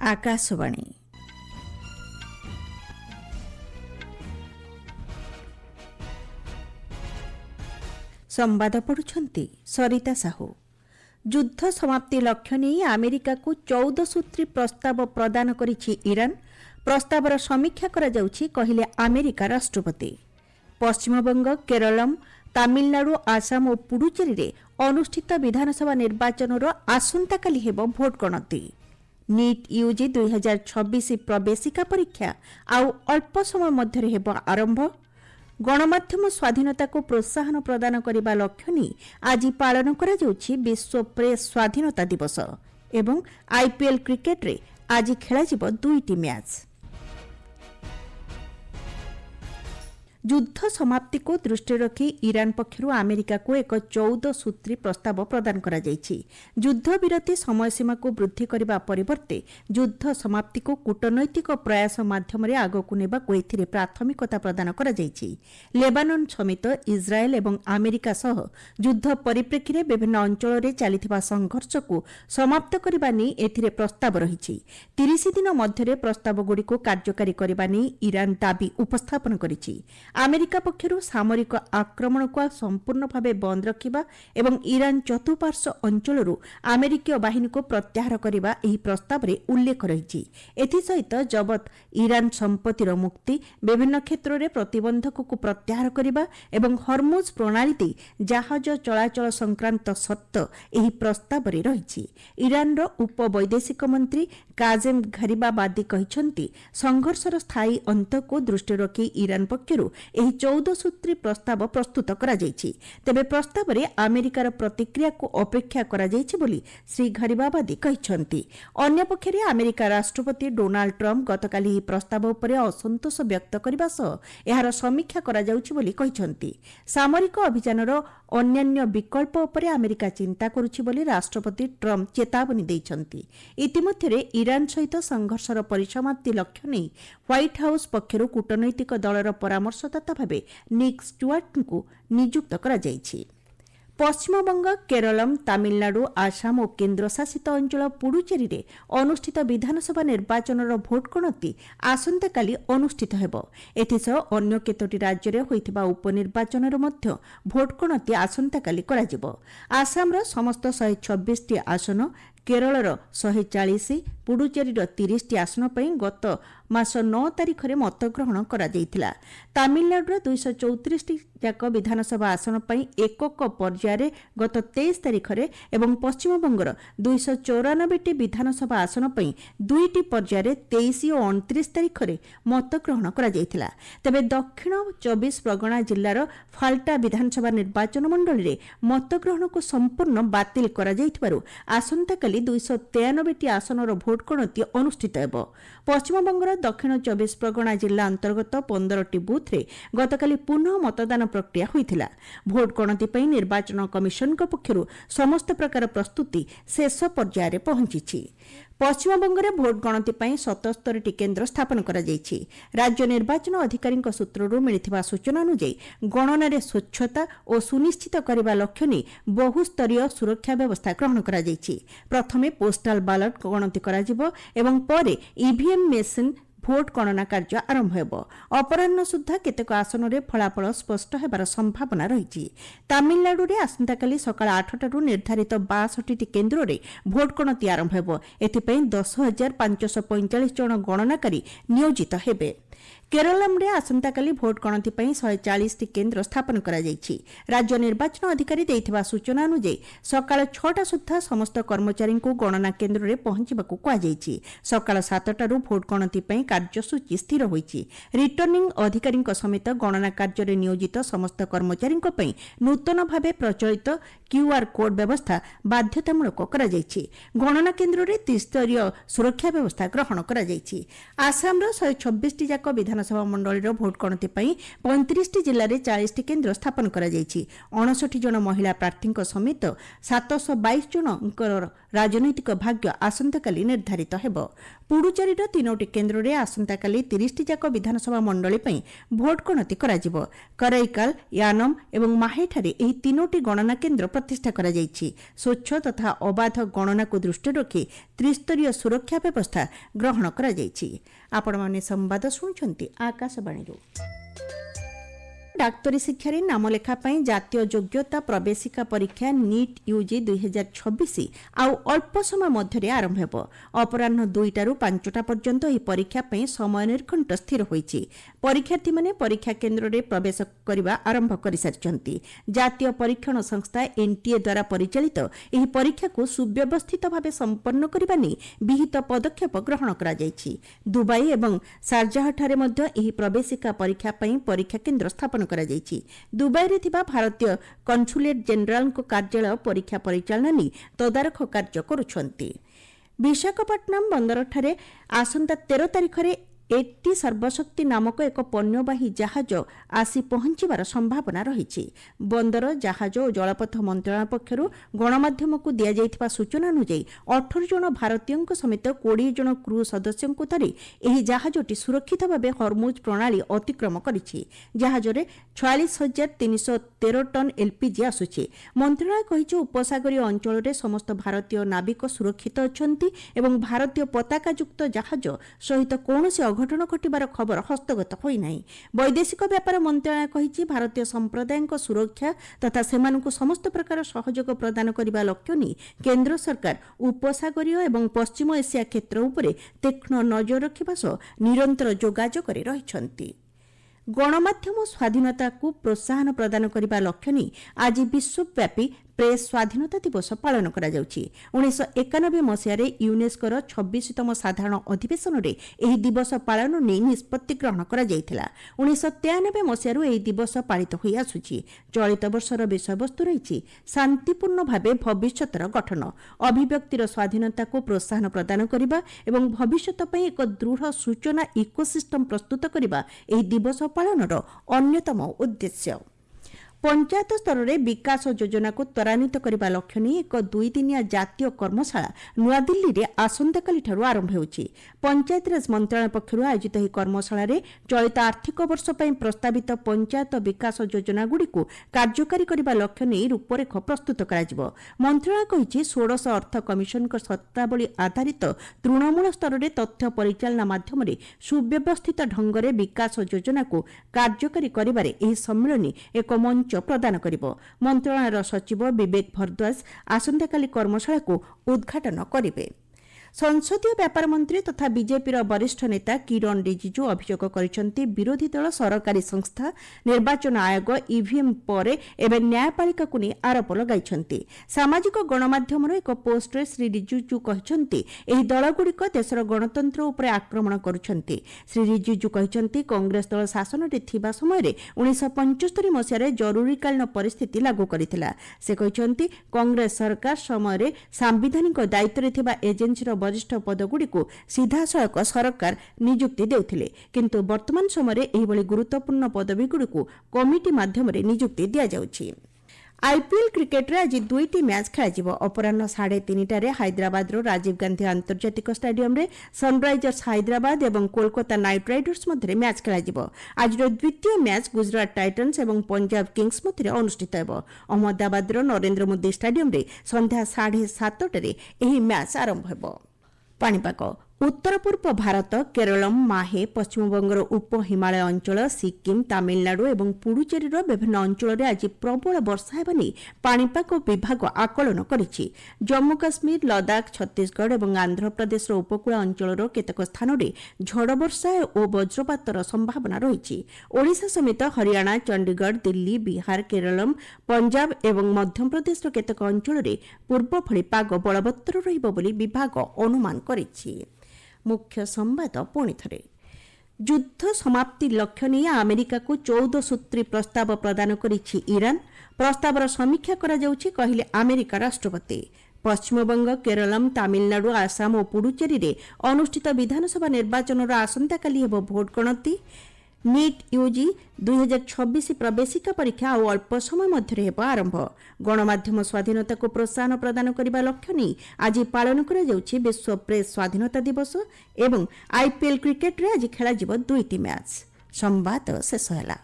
आकाशवाणी संवाद पढ़ुछंती सरिता साहू। युद्ध समाप्ति लक्ष्य नहीं अमेरिका को 14 सूत्री प्रस्ताव प्रदान करिछि ईरान। प्रस्तावर समीक्षा करा जाउछि कहिले अमेरिका राष्ट्रपति। पश्चिमबंग, केरलम, तामिलनाडु, आसाम और पुडुचेरी रे अनुष्ठित विधानसभा निर्वाचन आसंता काली हेबो भोट गणति। नीट यूजी 2026 प्रवेशिका परीक्षा आउ अल्प समय मध्य हेबो आरंभ। गणमाध्यम स्वाधीनता को प्रोत्साहन प्रदान करने लक्ष्य नहीं आज पालन करा जाउछि विश्व प्रेस स्वाधीनता दिवस। एवं आईपीएल क्रिकेट रे आज खेलाजिबो 2टी मैच। युद्ध समाप्ति को दृष्टि रखी ईरान पक्षरु अमेरिका को एक 14 सूत्री प्रस्ताव प्रदान करा जायछि। युद्ध विरति समय सीमा को वृद्धि करने परिवर्ते युद्ध समाप्ति को कूटनैतिक प्रयास माध्यम आगकू नेबाकू एथिरे प्राथमिकता प्रदान करा जायछि। लेबानन समेत इस्राएल एवं अमेरिका सह युद्ध परिप्रेक्षी रे विभिन्न अंचल रे चलिथिबा संघर्ष को समाप्त करबा नै एथिरे प्रस्ताव रहिछि। 30 दिन मध्य प्रस्ताव गुडी को कार्यकारी करबा नै ईरान दाबी उपस्थापन करिछि। अमेरिका पक्षरु सामरिक आक्रमण को संपूर्ण भाव बंद रखिबा एवं ईरान चतुर्पार्श्व अंचलरू अमेरिकीय बाहिनी को प्रत्याहार करबा एही प्रस्ताव रे उल्लेख रहिछि। एथि सहित जबत ईरान संपत्तिर मुक्ति, विभिन्न क्षेत्र रे प्रतिबंधक को प्रत्याहार करबा एवं हर्मुज प्रणाली दे जहाज चलाचल संक्रांत शर्त एही प्रस्ताव रे रहिछि। ईरान रो उप वैदेशिक मंत्री काजेम घरिबाबादी कहिसंती संघर्षर स्थायी अंत को दृष्टि रखी ईरान पक्षरु एही 14 सूत्री प्रस्ताव प्रस्तुत करा जायछि। तेबे प्रस्ताव रे अमेरिकार प्रतिक्रिया को अपेक्षा करा जायछि बोली श्री घरिबाबादी कहिसंती। अन्य पक्षरे अमेरिका राष्ट्रपति डोनाल्ड ट्रम्प गतकाली एही प्रस्ताव उपरे असंतोष व्यक्त करबा सह एहार समीक्षा करा जाउछि बोली कहिसंती। सामरिक अभियानर अन्यान्य विकल्प उपरे अमेरिका चिंता करुछि बोली राष्ट्रपति ट्रम्प चेतावनी दैछंती। इतिमध्यरे ईरान सहित संघर्षर परिसमाप्ति लक्ष्य नहीं व्हाइट हाउस पक्षरु कूटनैतिक दलर परामर्शदाता भावे निक स्टुआर्ट को नियुक्त करा जायछि। पश्चिमबंग, केरलम, तामिलनाडु, आसाम और केन्द्रशासित अंचल पुडुचेरी रे अनुष्ठित विधानसभा निर्वाचन भोट गणति आसंता काली अनुष्ठित हेबो। एथिसह अन्य केतोटी राज्य रे होइथिबा उपनिर्वाचन मध्य भोट गणति आसंता काली करा जिवो। आसामर समस्त 126टी आसन, केरलर 140, पुडुचेरीर 30टी आसन पई गत मास 9 तारिख रे मतग्रहण करा जायतिला। तामिलनाडुर 234टी जाक विधानसभा आसन पई एकक पर्याय रे गत 23 तारिख रे एवं पश्चिमबंगर 294टी विधानसभा आसन पई 2टी पर्याय रे 23 और 29 तारिख रे मतग्रहण करा जायतिला। तबे दक्षिण 24 परगना जिल्लार फाल्टा विधानसभा निर्वाचन मंडली रे मतग्रहण को संपूर्ण बातिल करा जायतिबारु आसंता काली 293टी आसनर भोट गणति अनुष्ठित हेबो। पश्चिमबंगर दक्षिण 24 परगना जिला अंतर्गत 15टी बूथ रे गतकाली पुनः मतदान प्रक्रिया होइथिला। भोट गणति पई निर्वाचन कमिशन पक्षरु समस्त प्रकार प्रस्तुति शेष पर्याय रे पहुंचिछि। पश्चिमबंग में भोट गणति पई 77टी केन्द्र स्थापन करा जायछि। राज्य निर्वाचन अधिकारी सूत्ररू मिलिथिबा सूचना अनुसार गणना रे स्वच्छता और सुनिश्चित करबा लक्ष्य नै बहुस्तरीय सुरक्षा व्यवस्था ग्रहण करा जायछि। प्रथमे पोस्टाल बैलेट गणति करा जिवो एवं परे ईवीएम मेसिन भोट गणना कार्य आरंभ हेबो। अपराह्न सुद्धा केतेक आसन रे फलाफल स्पष्ट हेबार संभावना रहिछि। तामिलनाडु रे आसंताकाली सकाळ 8टारू निर्धारित 62टी केन्द्र रे भोट गणति आरंभ हेबो। एथिपई 10,545 जन गणनाकारी नियोजित हेबे। केरलम रे आसंताकाली भोट गणति पई 140टी केन्द्र स्थापन करा जायछि। राज्य निर्वाचन अधिकारी दैथिबा सूचना अनुसार सकाळ 6टा सुद्धा समस्त कर्मचारी को गणना केन्द्र रे पहुंचबाकू कहा जायछि। सकाळ 7टारू भोट गणति पई कार्यसूची स्थिर होईछि। रिटर्निंग अधिकारी समेत गणना कार्य रे नियोजित समस्त कर्मचारी पई नूतन भावे प्रचलित क्यूआर कोड व्यवस्था बाध्यतामूलक करा जायछि। गणना केन्द्र रे त्रिस्तरीय सुरक्षा व्यवस्था ग्रहण करा जायछि। आसाम रो 126टी जाक विधान विधानसभा मंडल भोट गणति 35 जिले में 40 केन्द्र स्थापन कर 59 जन महिला प्रार्थी समेत 722 जन राजनैतिक भाग्य आसंताकाली निर्धारित हेब। पुडुचेरीर 3टी केन्द्र में आसंताकाली 30 जाक विधानसभा मंडल भोट गणति कराजिबो। करईकाल, यानम और माहेठारे एही 3टी गणना केन्द्र प्रतिष्ठा करा जायछि। स्वच्छ तथा अबाध गणना को दृष्टि रखी त्रिस्तरीय सुरक्षा व्यवस्था ग्रहण करा जायछि। आपण माने संवाद सुनुछंती आकाशवाणी। डाक्तरी शिक्षा रे नामलेखा पई जातीय योग्यता प्रवेशिका परीक्षा नीट यूजी 2026 आउ अल्प समय मध्य आरंभ हेब। अपराह्न 2टारू 5टा पर्यंत ଏହି परीक्षा पई समय निर्घंट स्थिर होईछि। परीक्षार्थी माने परीक्षा केन्द्र रे प्रवेश करबा आरंभ करि सारिछंती। जातीय परीक्षण संस्था एनटीए द्वारा परिचालित ଏହି परीक्षा को सुव्यवस्थित भावे संपन्न करबा नै विहित पदक्षेप ग्रहण करा जायछि। दुबई एवं शारजाह ठारे मध्य ଏହି प्रवेशिका परीक्षा पई परीक्षा केन्द्र स्थापन करा जायछि। दुबई रे थिबा भारतीय कन्सुलेट जनरल को कार्यालय परीक्षा परिचालना नै तदारख कार्य करुछंती। विशाखापट्टनम बंदर ठारे आसंता 13 तारिख रे एटी सर्वशक्ति नामक एक पण्यवाही जहाज आसी पहुंचबार संभावना रही। बंदर जहाज और जलपथ मंत्रालय पक्षर गणमाध्यम को दि जाइथिबा सूचना अनुसार 18 जन भारतीयों समेत 20 जन क्रू सदस्यों धरी यह जहाजटी सुरक्षित भाव हरमुज प्रणाली अतिक्रम करिछि। जहाज रे 46,313 टन एलपीजी आसुछि। मंत्रालय कहिछि उपसागरीय अंचल रे समस्त भारतीय नाविक सुरक्षित अछंती एवं भारतीय पताकायुक्त जहाज सहित कौनसी अघटन घटिबार खबर हस्तगत होई नाही। वैदेशिक व्यापार मंत्रालय कहिछि भारतीय संप्रदायक सुरक्षा तथा सेमानकु समस्त प्रकार सहयोग प्रदान करिबा लक्ष्य नै केंद्र सरकार उपसागरीय एवं पश्चिम एशिया क्षेत्र उपरे तीक्ष्ण नजर रखिबा सह निरंतर जोगाजोग रे रहिछंती। गणमाध्यम स्वाधीनता को प्रोत्साहन प्रदान करने लक्ष्य नहीं आज विश्वव्यापी प्रेस स्वाधीनता दिवस पालन करा जाउछि। 1991 मसीह यूनेस्कोर 26तम साधारण अधिवेशन में यह दिवस पालन नहीं निष्पत्ति ग्रहण करा जाइथिला। 1993 मसीह यह दिवस पालित होई आसुछि। चलित वर्षर विषयवस्तु रही शांतिपूर्ण भावे भविष्यतर गठन, अभिव्यक्तिर स्वाधीनता को प्रोत्साहन प्रदान करने एवं भविष्यत पई एक दृढ़ सूचना इकोसिस्टम प्रस्तुत करने यह दिवस पालनर अन्यतम उद्देश्य। पंचायत स्तर में विकास योजना को त्वरान्वित करने लक्ष्य नहीं एक 2 दिनिया जातीय कर्मशाला नुआदिल्ली रे आसंताकाली ठारू आरंभ होउछि। पंचायतराज मंत्रालय पक्षरु आयोजित ଏହି कर्मशाला चलित आर्थिक वर्ष पई प्रस्तावित पंचायत विकास योजना गुडी को कार्यकारी करने लक्ष्य नहीं रूपरेख प्रस्तुत कराजिबो। मंत्रालय कहिछि 16 अर्थ कमिशन सत्तावली आधारित तृणमूल स्तर में तथ्य परिचालना माध्यम सुव्यवस्थित ढंग से विकास योजना को कार्यकारी करिबारे ଏହି सम्मेलन एक मंच प्रदान करिबो। मंत्रालयर सचिव विवेक भरद्वाज आसंताकाली कर्मशाला को उद्घाटन करिवे। संसदीय व्यापार मंत्री तथा बीजेपी वरिष्ठ नेता किरण रिजिजू अभियोग करिसेंति विरोधी दल सरकारी संस्था निर्वाचन आयोग ईवीएम पर एवं न्यायपालिका को नहीं आरोप लगाइछंति। सामाजिक गणमाध्यम एक पोस्ट श्री रिजिजू कहिसेंति एही दलगुड़िक देशर गणतंत्र उपरे आक्रमण करुछंति। श्री रिजिजू कहिसेंति कांग्रेस दल शासन रे थिबा समय रे 1975 मसीह जरूरीकालीन परिस्थिति लागू करिथिला। से कहिसेंति कांग्रेस सरकार समय रे सांविधानिक दायित्व रे थिबा एजेंसीर वरिष्ठ पदगुड़ी को सीधासलख सरकार नियुक्ति देउथिले, किंतु वर्तमान समय एहिभଳି गुरुत्वपूर्ण पदवीगुड़ी को कमिटी माध्यम नियुक्ति दिया जाउछि। आईपीएल क्रिकेट रे आज 2टी मैच खेलाଯିବ। अपराह्न 3:30 हैदराबाद राजीव गांधी आंतर्जातिक स्टेडियम रे सनराइजर्स हैदराबाद एवं कोलकाता नाइट राइडर्स मध्य मैच खेलाଯିବ। आज द्वितीय मैच गुजरात टाइटन्स एवं पंजाब किंग्स मध्य अनुष्ठित हेब। अहमदाबाद नरेंद्र मोदी स्टेडियम रे संध्या 7:30 एही मैच आरंभ हेब। पाणीपाग उत्तर पूर्व भारत केरलम माहे पश्चिमबंगर उप हिमालय अंचल सिक्किम तमिलनाडु और पुडुचेरी विभिन्न अंचल में आज प्रबल वर्षा होगा नहीं पाणीपाग विभाग आकलन करिछि। जम्मू काश्मीर लद्दाख छत्तीसगढ़ और आंध्र प्रदेश उपकूल अंचल केतेक स्थान में झड़ वर्षा और वज्रपातर संभावना रही। ओडिशा समेत हरियाणा चंडीगढ़ दिल्ली बिहार केरलम पंजाब और मध्यप्रदेश केतेक अंचल में पूर्व भली पाग बलवत्तर रहिबो बोली विभाग अनुमान करिछि। मुख्य संवाद पुणी थरे युद्ध समाप्ति लक्ष्य नहीं अमेरिका को 14 सूत्री प्रस्ताव प्रदान करिछि ईरान। प्रस्तावर समीक्षा करा जाउछि कहिले अमेरिका राष्ट्रपति। ପଶ୍ଚିମବଙ୍ଗ, କେରଳମ୍, ତାମିଲନାଡୁ, ଆସାମ ଓ ପୁଡୁଚେରୀରେ ଅନୁଷ୍ଠିତ ବିଧାନସଭା ନିର୍ବାଚନର ଆସନ୍ତାକାଲି ହେବ ଭୋଟ ଗଣତି। ନିଟ୍ ୟୁଜି 2026 ପ୍ରବେଶିକା ପରୀକ୍ଷା ଆଉ ଅଳ୍ପ ସମୟ ମଧ୍ୟରେ ହେବ ଆରମ୍ଭ। ଗଣମାଧ୍ୟମ ସ୍ୱାଧୀନତାକୁ ପ୍ରୋତ୍ସାହନ ପ୍ରଦାନ କରିବା ଲକ୍ଷ୍ୟ ନେଇ ଆଜି ପାଳନ କରାଯାଉଛି ବିଶ୍ୱ ପ୍ରେସ୍ ସ୍ୱାଧୀନତା ଦିବସ ଏବଂ ଆଇପିଏଲ୍ କ୍ରିକେଟରେ ଆଜି ଖେଳାଯିବ 2ଟି ମ୍ୟାଚ୍। ସମ୍ବାଦ ଶେଷ ହେଲା।